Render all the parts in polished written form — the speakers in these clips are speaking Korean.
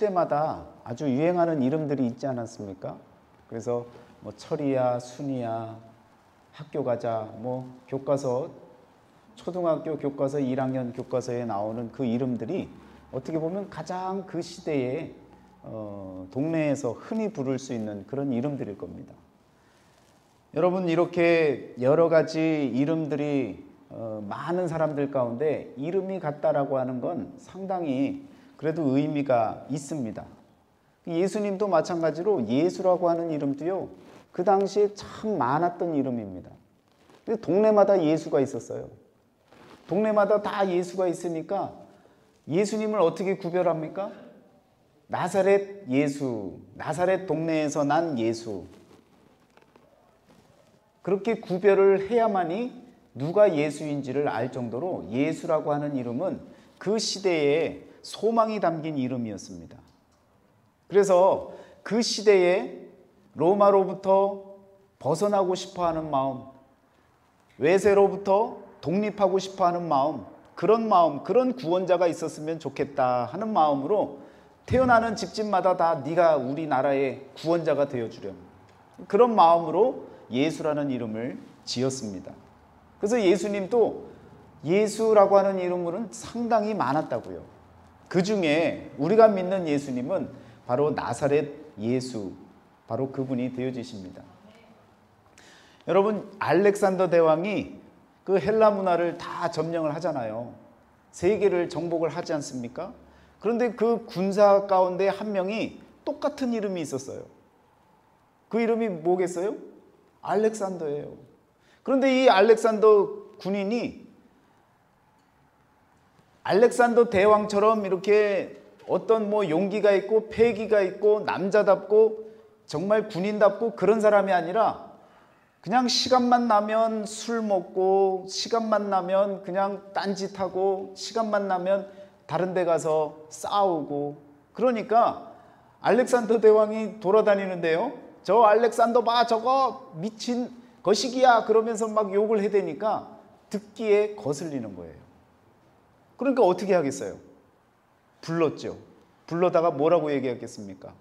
시대마다 아주 유행하는 이름들이 있지 않았습니까? 그래서 뭐 철이야, 순이야, 학교 가자, 뭐 교과서, 초등학교 교과서 1학년 교과서에 나오는 그 이름들이 어떻게 보면 가장 그 시대에 동네에서 흔히 부를 수 있는 그런 이름들일 겁니다. 여러분, 이렇게 여러 가지 이름들이 많은 사람들 가운데 이름이 같다라고 하는 건 상당히 그래도 의미가 있습니다. 예수님도 마찬가지로 예수라고 하는 이름도요, 그 당시에 참 많았던 이름입니다. 동네마다 예수가 있었어요. 동네마다 다 예수가 있으니까 예수님을 어떻게 구별합니까? 나사렛 예수, 나사렛 동네에서 난 예수. 그렇게 구별을 해야만이 누가 예수인지를 알 정도로 예수라고 하는 이름은 그 시대에 소망이 담긴 이름이었습니다. 그래서 그 시대에 로마로부터 벗어나고 싶어하는 마음, 외세로부터 독립하고 싶어하는 마음, 그런 구원자가 있었으면 좋겠다 하는 마음으로 태어나는 집집마다 다 네가 우리나라의 구원자가 되어주렴, 그런 마음으로 예수라는 이름을 지었습니다. 그래서 예수님도 예수라고 하는 이름으로는 상당히 많았다고요. 그 중에 우리가 믿는 예수님은 바로 나사렛 예수, 바로 그분이 되어지십니다. 여러분, 알렉산더 대왕이 그 헬라 문화를 다 점령을 하잖아요. 세계를 정복을 하지 않습니까? 그런데 그 군사 가운데 한 명이 똑같은 이름이 있었어요. 그 이름이 뭐겠어요? 알렉산더예요. 그런데 이 알렉산더 군인이 알렉산더 대왕처럼 이렇게 어떤 뭐 용기가 있고 패기가 있고 남자답고 정말 군인답고 그런 사람이 아니라 그냥 시간만 나면 술 먹고, 시간만 나면 그냥 딴짓하고, 시간만 나면 다른 데 가서 싸우고, 그러니까 알렉산더 대왕이 돌아다니는데요, 저 알렉산더 봐, 저거 미친 거시기야, 그러면서 막 욕을 해대니까 듣기에 거슬리는 거예요. 그러니까 어떻게 하겠어요? 불렀죠. 불러다가 뭐라고 얘기하겠습니까?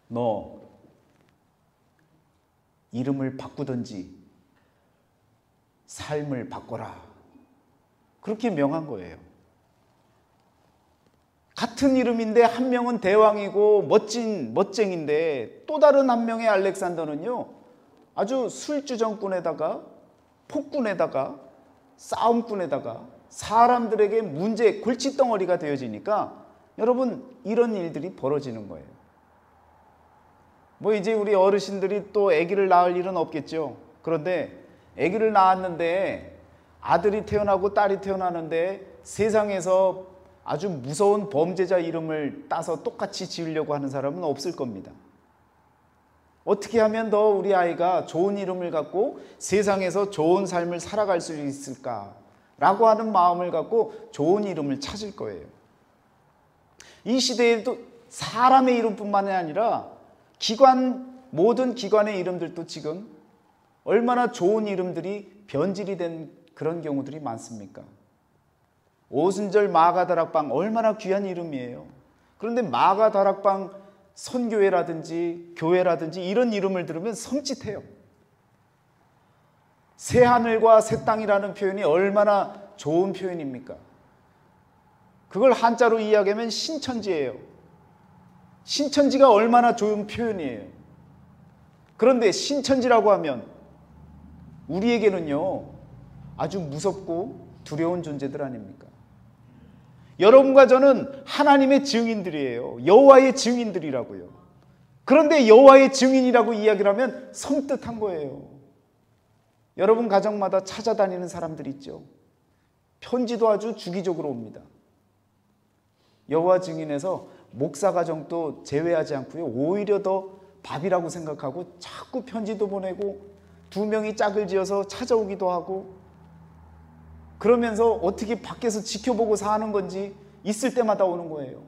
너 이름을 바꾸든지 삶을 바꿔라, 그렇게 명한 거예요. 같은 이름인데 한 명은 대왕이고 멋쟁인데 또 다른 한 명의 알렉산더는요, 아주 술주정꾼에다가 폭군에다가 싸움꾼에다가 사람들에게 문제, 골칫덩어리가 되어지니까 여러분, 이런 일들이 벌어지는 거예요. 뭐 이제 우리 어르신들이 또 아기를 낳을 일은 없겠죠. 그런데 아기를 낳았는데 아들이 태어나고 딸이 태어나는데 세상에서 아주 무서운 범죄자 이름을 따서 똑같이 지으려고 하는 사람은 없을 겁니다. 어떻게 하면 더 우리 아이가 좋은 이름을 갖고 세상에서 좋은 삶을 살아갈 수 있을까라고 하는 마음을 갖고 좋은 이름을 찾을 거예요. 이 시대에도 사람의 이름뿐만 아니라 모든 기관의 이름들도 지금 얼마나 좋은 이름들이 변질이 된 그런 경우들이 많습니까? 오순절 마가다락방, 얼마나 귀한 이름이에요. 그런데 마가다락방 선교회라든지 교회라든지 이런 이름을 들으면 섬찟해요. 새 하늘과 새 땅이라는 표현이 얼마나 좋은 표현입니까? 그걸 한자로 이야기하면 신천지예요. 신천지가 얼마나 좋은 표현이에요. 그런데 신천지라고 하면 우리에게는요, 아주 무섭고 두려운 존재들 아닙니까? 여러분과 저는 하나님의 증인들이에요. 여호와의 증인들이라고요. 그런데 여호와의 증인이라고 이야기를 하면 섬뜩한 거예요. 여러분 가정마다 찾아다니는 사람들 있죠. 편지도 아주 주기적으로 옵니다. 여호와 증인에서 목사 가정도 제외하지 않고요, 오히려 더 밥이라고 생각하고 자꾸 편지도 보내고 2명이 짝을 지어서 찾아오기도 하고, 그러면서 어떻게 밖에서 지켜보고 사는 건지 있을 때마다 오는 거예요.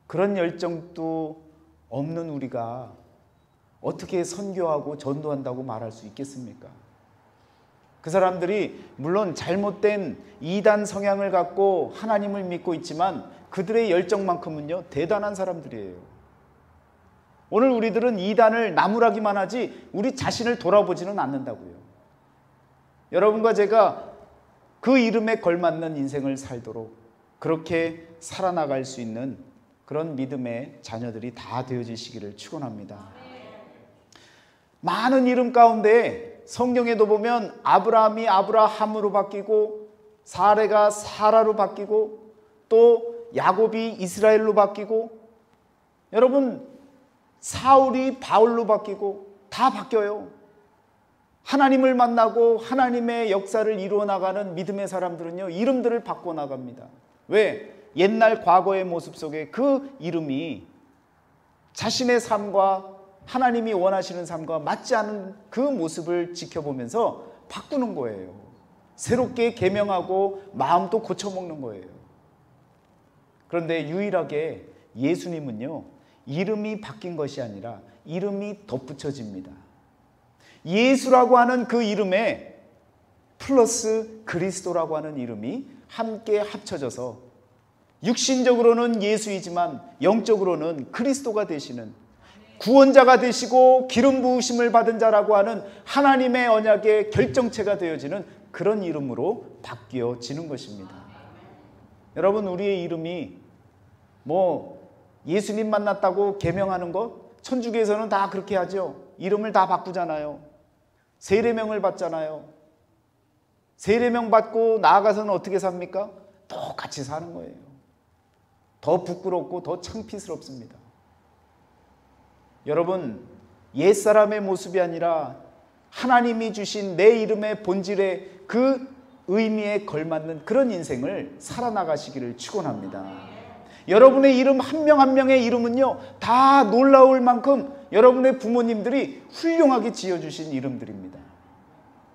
그런 열정도 없는 우리가 어떻게 선교하고 전도한다고 말할 수 있겠습니까? 그 사람들이 물론 잘못된 이단 성향을 갖고 하나님을 믿고 있지만 그들의 열정만큼은요 대단한 사람들이에요. 오늘 우리들은 이단을 나무라기만 하지 우리 자신을 돌아보지는 않는다고요. 여러분과 제가 그 이름에 걸맞는 인생을 살도록 그렇게 살아나갈 수 있는 그런 믿음의 자녀들이 다 되어지시기를 축원합니다. 많은 이름 가운데 성경에도 보면 아브라함이 아브라함으로 바뀌고 사레가 사라로 바뀌고 또 야곱이 이스라엘로 바뀌고 여러분 사울이 바울로 바뀌고 다 바뀌어요. 하나님을 만나고 하나님의 역사를 이루어 나가는 믿음의 사람들은요 이름들을 바꿔 나갑니다. 왜? 옛날 과거의 모습 속에 그 이름이 자신의 삶과 하나님이 원하시는 삶과 맞지 않은 그 모습을 지켜보면서 바꾸는 거예요. 새롭게 계명하고 마음도 고쳐먹는 거예요. 그런데 유일하게 예수님은요 이름이 바뀐 것이 아니라 이름이 덧붙여집니다. 예수라고 하는 그 이름에 플러스 그리스도라고 하는 이름이 함께 합쳐져서 육신적으로는 예수이지만 영적으로는 그리스도가 되시는 구원자가 되시고 기름 부으심을 받은 자라고 하는 하나님의 언약의 결정체가 되어지는 그런 이름으로 바뀌어지는 것입니다. 여러분 우리의 이름이 예수님 만났다고 계명하는 것 천주교에서는 다 그렇게 하죠. 이름을 다 바꾸잖아요. 세례명을 받잖아요. 세례명 받고 나아가서는 어떻게 삽니까? 똑같이 사는 거예요. 더 부끄럽고 더 창피스럽습니다. 여러분 옛사람의 모습이 아니라 하나님이 주신 내 이름의 본질의 그 의미에 걸맞는 그런 인생을 살아나가시기를 축원합니다. 여러분의 이름 한 명 한 명의 이름은요 다 놀라울 만큼 여러분의 부모님들이 훌륭하게 지어주신 이름들입니다.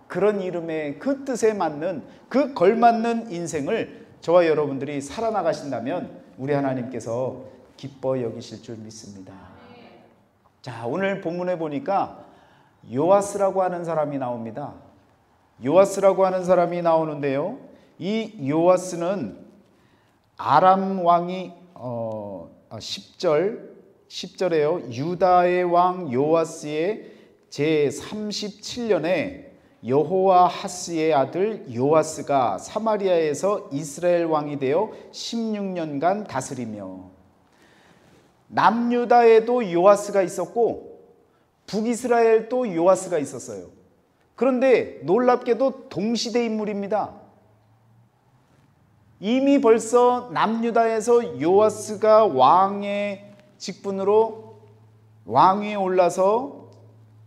그런 이름의 그 뜻에 맞는 그 걸맞는 인생을 저와 여러분들이 살아나가신다면 우리 하나님께서 기뻐 여기실 줄 믿습니다. 자, 오늘 본문에 보니까 요아스라고 하는 사람이 나옵니다. 요아스라고 하는 사람이 나오는데요, 이 요아스는 아람 왕이 10절에요. 유다의 왕 요아스의 제37년에 여호와하스의 아들 요아스가 사마리아에서 이스라엘 왕이 되어 16년간 다스리며, 남유다에도 요아스가 있었고 북이스라엘도 요아스가 있었어요. 그런데 놀랍게도 동시대 인물입니다. 이미 벌써 남유다에서 요아스가 왕의 직분으로 왕위에 올라서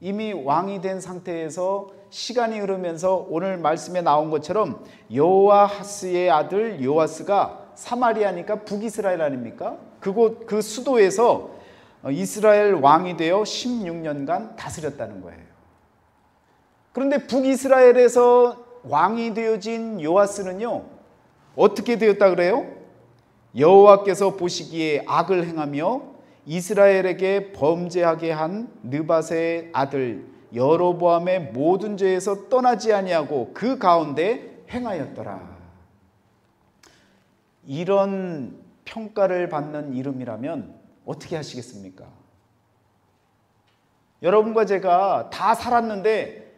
이미 왕이 된 상태에서 시간이 흐르면서 오늘 말씀에 나온 것처럼 여호와하스의 아들 요아스가 사마리아니까 북이스라엘 아닙니까? 그곳 그 수도에서 이스라엘 왕이 되어 16년간 다스렸다는 거예요. 그런데 북이스라엘에서 왕이 되어진 요아스는요 어떻게 되었다 그래요? 여호와께서 보시기에 악을 행하며 이스라엘에게 범죄하게 한 느밧의 아들 여로보암의 모든 죄에서 떠나지 아니하고 그 가운데 행하였더라. 이런 평가를 받는 이름이라면 어떻게 하시겠습니까? 여러분과 제가 다 살았는데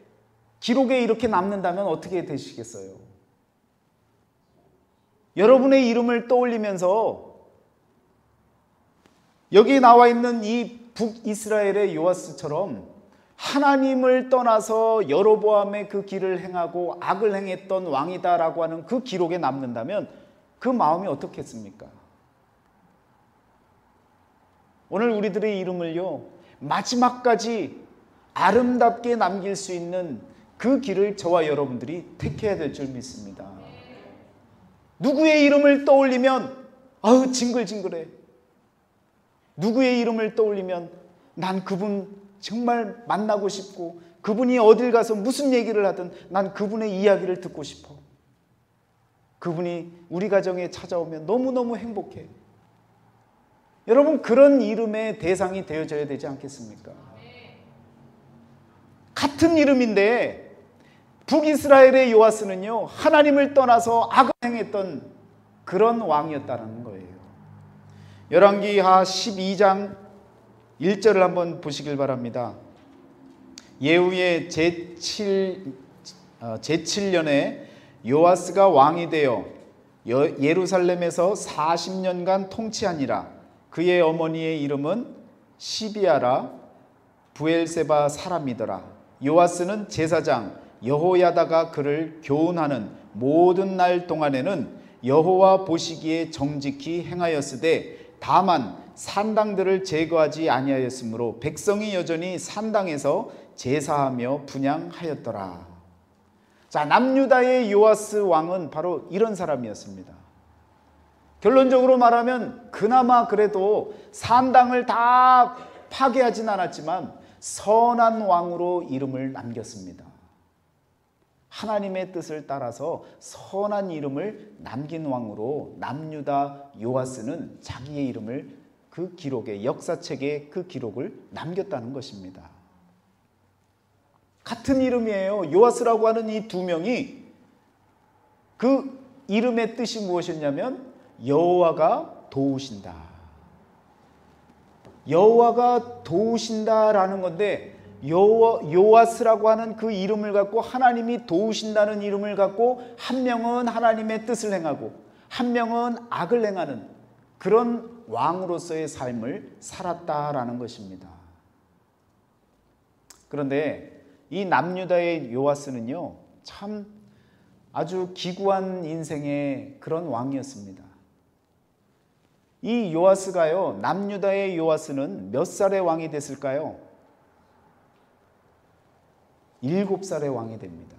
기록에 이렇게 남는다면 어떻게 되시겠어요? 여러분의 이름을 떠올리면서 여기 나와 있는 이 북이스라엘의 요아스처럼 하나님을 떠나서 여로보암의 그 길을 행하고 악을 행했던 왕이다라고 하는 그 기록에 남는다면 그 마음이 어떻겠습니까? 오늘 우리들의 이름을요 마지막까지 아름답게 남길 수 있는 그 길을 저와 여러분들이 택해야 될 줄 믿습니다. 누구의 이름을 떠올리면 아우 징글징글해. 누구의 이름을 떠올리면 난 그분 정말 만나고 싶고 그분이 어딜 가서 무슨 얘기를 하든 난 그분의 이야기를 듣고 싶어. 그분이 우리 가정에 찾아오면 너무너무 행복해. 여러분 그런 이름의 대상이 되어져야 되지 않겠습니까? 같은 이름인데 북이스라엘의 요아스는요, 하나님을 떠나서 악을 행했던 그런 왕이었다는 거예요. 열왕기하 12장 1절을 한번 보시길 바랍니다. 예후의 제7년에 요아스가 왕이 되어 예루살렘에서 40년간 통치하니라. 그의 어머니의 이름은 시비아라 부엘세바 사람이더라. 요아스는 제사장 여호야다가 그를 교훈하는 모든 날 동안에는 여호와 보시기에 정직히 행하였으되 다만 산당들을 제거하지 아니하였으므로 백성이 여전히 산당에서 제사하며 분향하였더라. 자, 남유다의 요아스 왕은 바로 이런 사람이었습니다. 결론적으로 말하면 그나마 그래도 산당을 다 파괴하진 않았지만 선한 왕으로 이름을 남겼습니다. 하나님의 뜻을 따라서 선한 이름을 남긴 왕으로 남유다 요아스는 자기의 이름을 그 기록에, 역사책에 그 기록을 남겼다는 것입니다. 같은 이름이에요. 요아스라고 하는 이 두 명이 그 이름의 뜻이 무엇이었냐면 여호와가 도우신다. 여호와가 도우신다라는 건데, 요아스라고 하는 그 이름을 갖고 하나님이 도우신다는 이름을 갖고 한 명은 하나님의 뜻을 행하고 한 명은 악을 행하는 그런 왕으로서의 삶을 살았다라는 것입니다. 그런데 이 남유다의 요아스는요, 참 아주 기구한 인생의 그런 왕이었습니다. 이 요아스가요, 남유다의 요아스는 몇 살의 왕이 됐을까요? 7살의 왕이 됩니다.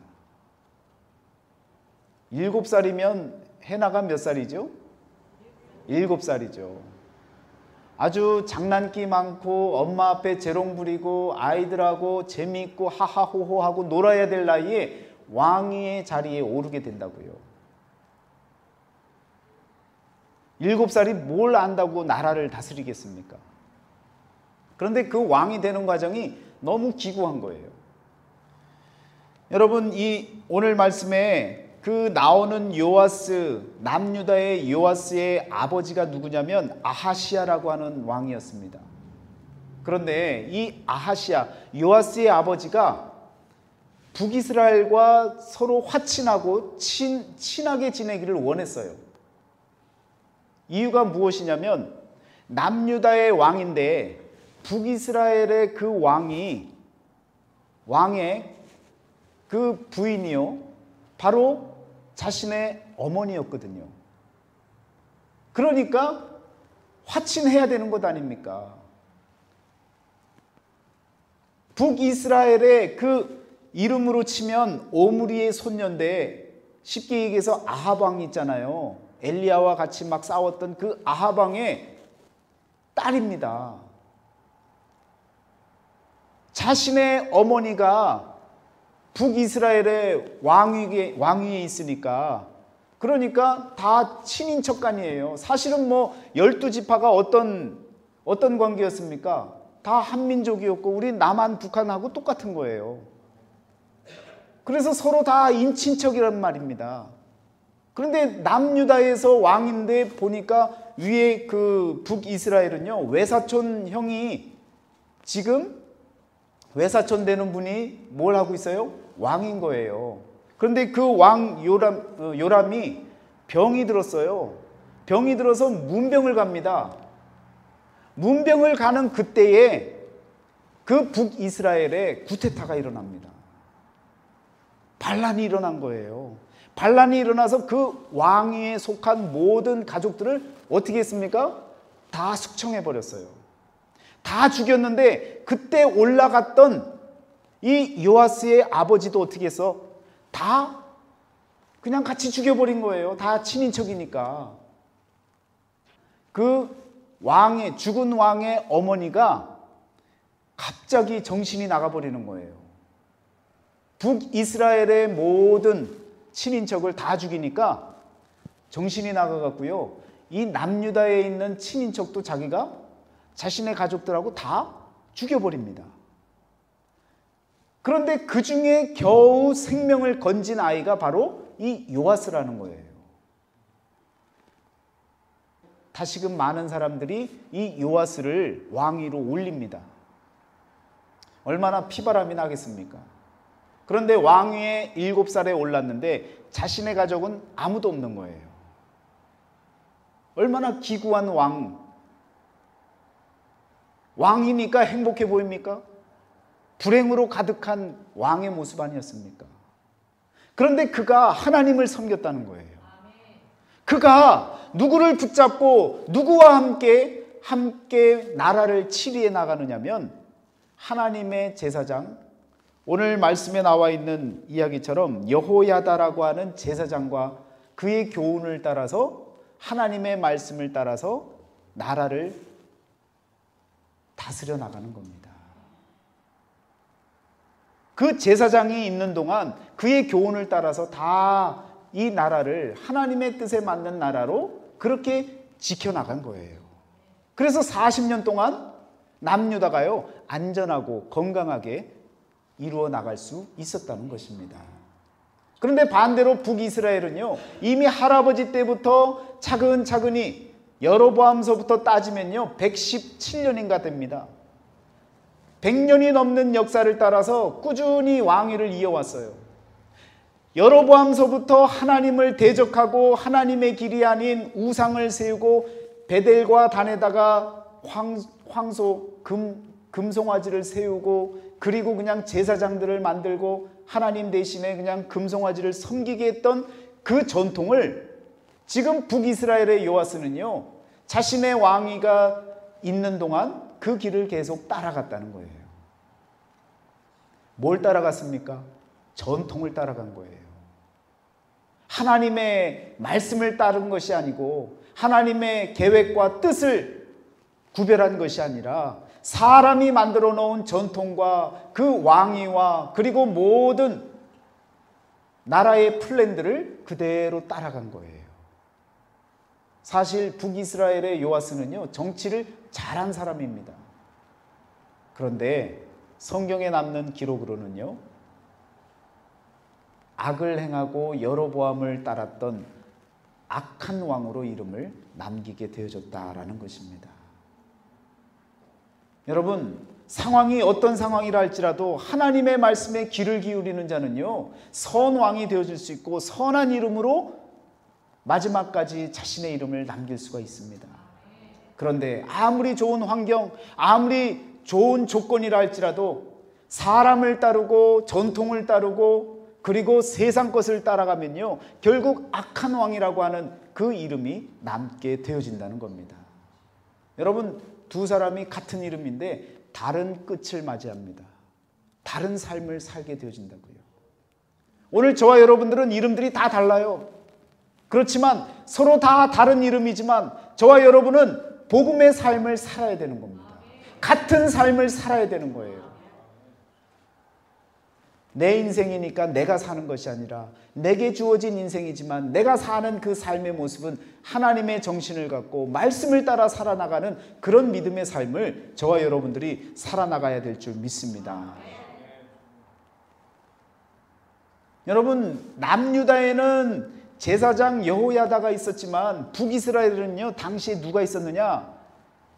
7살이면 해나가 몇 살이죠? 7살이죠. 아주 장난기 많고 엄마 앞에 재롱 부리고 아이들하고 재미있고 하하호호하고 놀아야 될 나이에 왕위의 자리에 오르게 된다고요. 7살이 뭘 안다고 나라를 다스리겠습니까? 그런데 그 왕이 되는 과정이 너무 기구한 거예요. 여러분, 이 오늘 말씀에 그 나오는 요아스, 남유다의 요아스의 아버지가 누구냐면 아하시야라고 하는 왕이었습니다. 그런데 이 아하시야, 요아스의 아버지가 북이스라엘과 서로 화친하고 친하게 지내기를 원했어요. 이유가 무엇이냐면 남유다의 왕인데 북이스라엘의 그 왕의 그 부인이요, 바로 자신의 어머니였거든요. 그러니까 화친해야 되는 것 아닙니까? 북이스라엘의 그 이름으로 치면 오므리의 손녀인데, 쉽게 얘기해서 아합 왕 있잖아요. 엘리야와 같이 막 싸웠던 그 아합 왕의 딸입니다. 자신의 어머니가 북이스라엘의 왕위에 있으니까, 그러니까 다 친인척간이에요. 사실은 뭐 12지파가 어떤 관계였습니까? 다 한민족이었고 우리 남한 북한하고 똑같은 거예요. 그래서 서로 다 인친척이란 말입니다. 그런데 남유다에서 왕인데 보니까 위에 그 북이스라엘은요, 외사촌 형이 지금 외사촌 되는 분이 뭘 하고 있어요? 왕인 거예요. 그런데 그 왕 요람이 병이 들었어요. 병이 들어서 문병을 갑니다. 문병을 가는 그때에 그 북이스라엘에 구테타가 일어납니다. 반란이 일어난 거예요. 반란이 일어나서 그 왕위에 속한 모든 가족들을 어떻게 했습니까? 다 숙청해 버렸어요. 다 죽였는데 그때 올라갔던 이 요아스의 아버지도 어떻게 했어? 다 그냥 같이 죽여버린 거예요. 다 친인척이니까. 그 죽은 왕의 어머니가 갑자기 정신이 나가버리는 거예요. 북이스라엘의 모든 친인척을 다 죽이니까 정신이 나가갖고요, 이 남유다에 있는 친인척도 자기가 자신의 가족들하고 다 죽여버립니다. 그런데 그 중에 겨우 생명을 건진 아이가 바로 이 요아스라는 거예요. 다시금 많은 사람들이 이 요아스를 왕위로 올립니다. 얼마나 피바람이 나겠습니까? 그런데 왕위에 7살에 올랐는데 자신의 가족은 아무도 없는 거예요. 얼마나 기구한 왕이니까 행복해 보입니까? 불행으로 가득한 왕의 모습 아니었습니까? 그런데 그가 하나님을 섬겼다는 거예요. 그가 누구를 붙잡고 누구와 함께 나라를 치리해 나가느냐면 하나님의 제사장, 오늘 말씀에 나와 있는 이야기처럼 여호야다라고 하는 제사장과 그의 교훈을 따라서 하나님의 말씀을 따라서 나라를 다스려 나가는 겁니다. 그 제사장이 있는 동안 그의 교훈을 따라서 다 이 나라를 하나님의 뜻에 맞는 나라로 그렇게 지켜나간 거예요. 그래서 40년 동안 남유다가요 안전하고 건강하게 이루어 나갈 수 있었다는 것입니다. 그런데 반대로 북이스라엘은요 이미 할아버지 때부터 차근차근히 여로보암서부터 따지면요 117년인가 됩니다. 100년이 넘는 역사를 따라서 꾸준히 왕위를 이어왔어요. 여로보암서부터 하나님을 대적하고 하나님의 길이 아닌 우상을 세우고 베델과 단에다가 금송아지를 세우고 그리고 그냥 제사장들을 만들고 하나님 대신에 그냥 금송아지를 섬기게 했던 그 전통을 지금 북이스라엘의 요아스는요 자신의 왕위가 있는 동안 그 길을 계속 따라갔다는 거예요. 뭘 따라갔습니까? 전통을 따라간 거예요. 하나님의 말씀을 따른 것이 아니고 하나님의 계획과 뜻을 구별한 것이 아니라 사람이 만들어 놓은 전통과 그 왕위와 그리고 모든 나라의 플랜들을 그대로 따라간 거예요. 사실 북이스라엘의 요아스는요 정치를 잘한 사람입니다. 그런데 성경에 남는 기록으로는요 악을 행하고 여로보암을 따랐던 악한 왕으로 이름을 남기게 되어졌다라는 것입니다. 여러분, 상황이 어떤 상황이라 할지라도 하나님의 말씀에 귀를 기울이는 자는요 선왕이 되어질 수 있고 선한 이름으로 마지막까지 자신의 이름을 남길 수가 있습니다. 그런데 아무리 좋은 환경, 아무리 좋은 조건이라 할지라도 사람을 따르고 전통을 따르고 그리고 세상 것을 따라가면요 결국 악한 왕이라고 하는 그 이름이 남게 되어진다는 겁니다. 여러분, 두 사람이 같은 이름인데 다른 끝을 맞이합니다. 다른 삶을 살게 되어진다고요. 오늘 저와 여러분들은 이름들이 다 달라요. 그렇지만 서로 다 다른 이름이지만 저와 여러분은 복음의 삶을 살아야 되는 겁니다. 같은 삶을 살아야 되는 거예요. 내 인생이니까 내가 사는 것이 아니라 내게 주어진 인생이지만 내가 사는 그 삶의 모습은 하나님의 정신을 갖고 말씀을 따라 살아나가는 그런 믿음의 삶을 저와 여러분들이 살아나가야 될 줄 믿습니다. 여러분, 남유다에는 제사장 여호야다가 있었지만 북이스라엘은요 당시에 누가 있었느냐?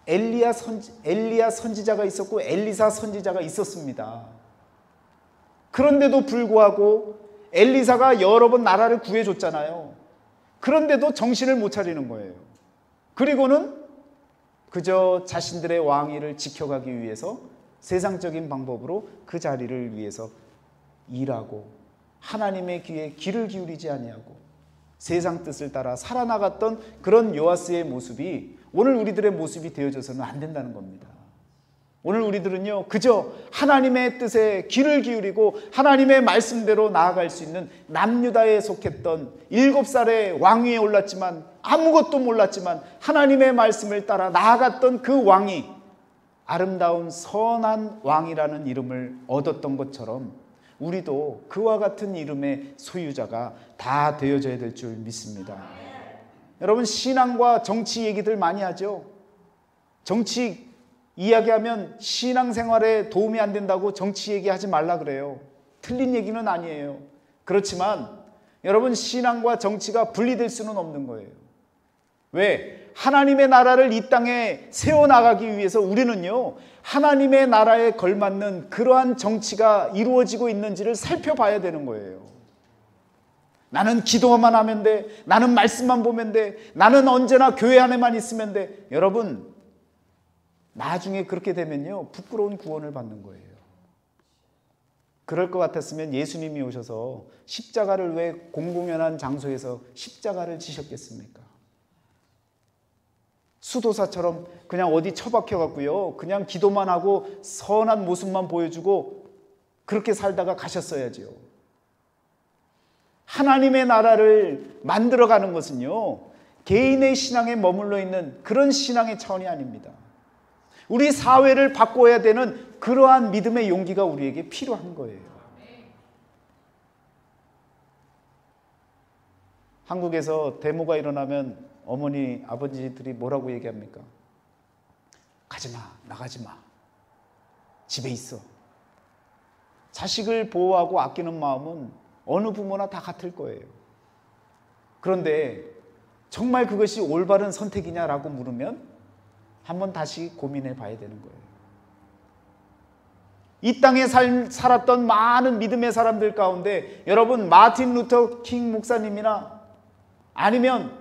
엘리야 선지자가 있었고 엘리사 선지자가 있었습니다. 그런데도 불구하고 엘리사가 여러 번 나라를 구해줬잖아요. 그런데도 정신을 못 차리는 거예요. 그리고는 그저 자신들의 왕위를 지켜가기 위해서 세상적인 방법으로 그 자리를 위해서 일하고 하나님의 귀에 귀를 기울이지 아니하고 세상 뜻을 따라 살아나갔던 그런 요아스의 모습이 오늘 우리들의 모습이 되어져서는 안 된다는 겁니다. 오늘 우리들은요 그저 하나님의 뜻에 귀를 기울이고 하나님의 말씀대로 나아갈 수 있는 남유다에 속했던 7살의 왕위에 올랐지만 아무것도 몰랐지만 하나님의 말씀을 따라 나아갔던 그 왕이 아름다운 선한 왕이라는 이름을 얻었던 것처럼 우리도 그와 같은 이름의 소유자가 다 되어져야 될 줄 믿습니다. 여러분, 신앙과 정치 얘기들 많이 하죠. 정치 이야기하면 신앙생활에 도움이 안 된다고 정치 얘기하지 말라 그래요. 틀린 얘기는 아니에요. 그렇지만 여러분, 신앙과 정치가 분리될 수는 없는 거예요. 왜? 하나님의 나라를 이 땅에 세워나가기 위해서 우리는요, 하나님의 나라에 걸맞는 그러한 정치가 이루어지고 있는지를 살펴봐야 되는 거예요. 나는 기도만 하면 돼, 나는 말씀만 보면 돼, 나는 언제나 교회 안에만 있으면 돼. 여러분, 나중에 그렇게 되면요, 부끄러운 구원을 받는 거예요. 그럴 것 같았으면 예수님이 오셔서 십자가를 왜 공공연한 장소에서 십자가를 지셨겠습니까? 수도사처럼 그냥 어디 처박혀 갖고요, 그냥 기도만 하고 선한 모습만 보여주고 그렇게 살다가 가셨어야지요. 하나님의 나라를 만들어가는 것은요, 개인의 신앙에 머물러 있는 그런 신앙의 차원이 아닙니다. 우리 사회를 바꿔야 되는 그러한 믿음의 용기가 우리에게 필요한 거예요. 한국에서 데모가 일어나면 어머니, 아버지들이 뭐라고 얘기합니까? 가지마, 나가지마, 집에 있어. 자식을 보호하고 아끼는 마음은 어느 부모나 다 같을 거예요. 그런데 정말 그것이 올바른 선택이냐라고 물으면 한번 다시 고민해 봐야 되는 거예요. 이 땅에 살았던 많은 믿음의 사람들 가운데 여러분, 마틴 루터 킹 목사님이나 아니면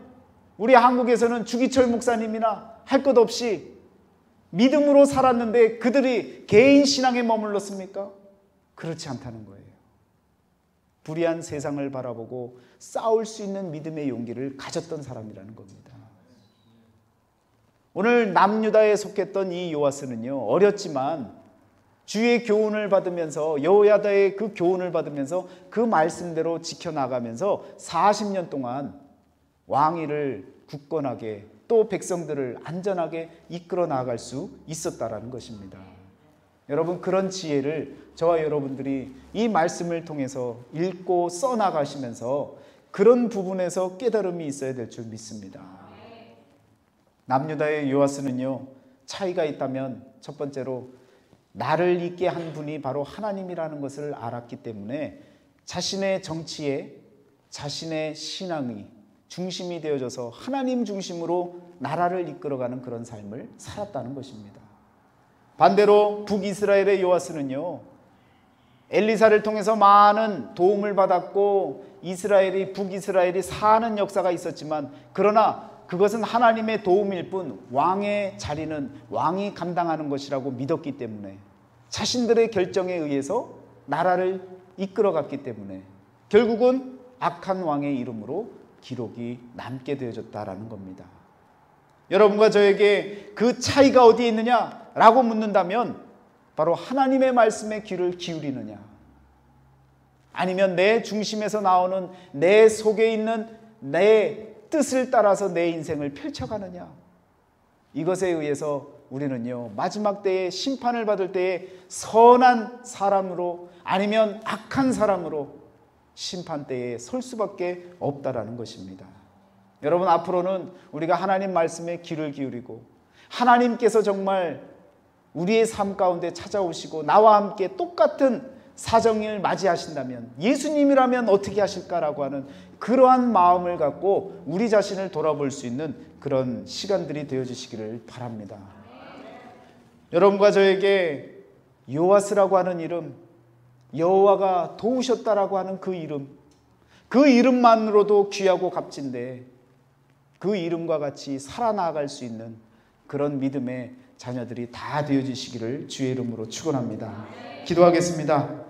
우리 한국에서는 주기철 목사님이나 할 것 없이 믿음으로 살았는데 그들이 개인 신앙에 머물렀습니까? 그렇지 않다는 거예요. 불의한 세상을 바라보고 싸울 수 있는 믿음의 용기를 가졌던 사람이라는 겁니다. 오늘 남유다에 속했던 이 요아스는요, 어렸지만 주의 교훈을 받으면서, 여호야다의 그 교훈을 받으면서 그 말씀대로 지켜나가면서 40년 동안 왕위를 굳건하게, 또 백성들을 안전하게 이끌어 나갈 수 있었다라는 것입니다. 여러분, 그런 지혜를 저와 여러분들이 이 말씀을 통해서 읽고 써나가시면서 그런 부분에서 깨달음이 있어야 될 줄 믿습니다. 남유다의 요아스는요, 차이가 있다면 첫 번째로 나를 있게 한 분이 바로 하나님이라는 것을 알았기 때문에 자신의 정치에, 자신의 신앙이 중심이 되어져서 하나님 중심으로 나라를 이끌어가는 그런 삶을 살았다는 것입니다. 반대로 북이스라엘의 요아스는요, 엘리사를 통해서 많은 도움을 받았고 북이스라엘이 사는 역사가 있었지만, 그러나 그것은 하나님의 도움일 뿐 왕의 자리는 왕이 감당하는 것이라고 믿었기 때문에, 자신들의 결정에 의해서 나라를 이끌어갔기 때문에 결국은 악한 왕의 이름으로 기록이 남게 되어졌다라는 겁니다. 여러분과 저에게 그 차이가 어디에 있느냐라고 묻는다면 바로 하나님의 말씀에 귀를 기울이느냐, 아니면 내 중심에서 나오는 내 속에 있는 내 뜻을 따라서 내 인생을 펼쳐가느냐, 이것에 의해서 우리는요, 마지막 때에 심판을 받을 때에 선한 사람으로 아니면 악한 사람으로 심판 때에 설 수밖에 없다라는 것입니다. 여러분, 앞으로는 우리가 하나님 말씀에 귀를 기울이고 하나님께서 정말 우리의 삶 가운데 찾아오시고 나와 함께 똑같은 사정을 맞이하신다면, 예수님이라면 어떻게 하실까라고 하는 그러한 마음을 갖고 우리 자신을 돌아볼 수 있는 그런 시간들이 되어주시기를 바랍니다. 여러분과 저에게 요아스라고 하는 이름, 여호와가 도우셨다라고 하는 그 이름만으로도 귀하고 값진데, 그 이름과 같이 살아나갈 수 있는 그런 믿음의 자녀들이 다 되어주시기를 주의 이름으로 축원합니다. 기도하겠습니다.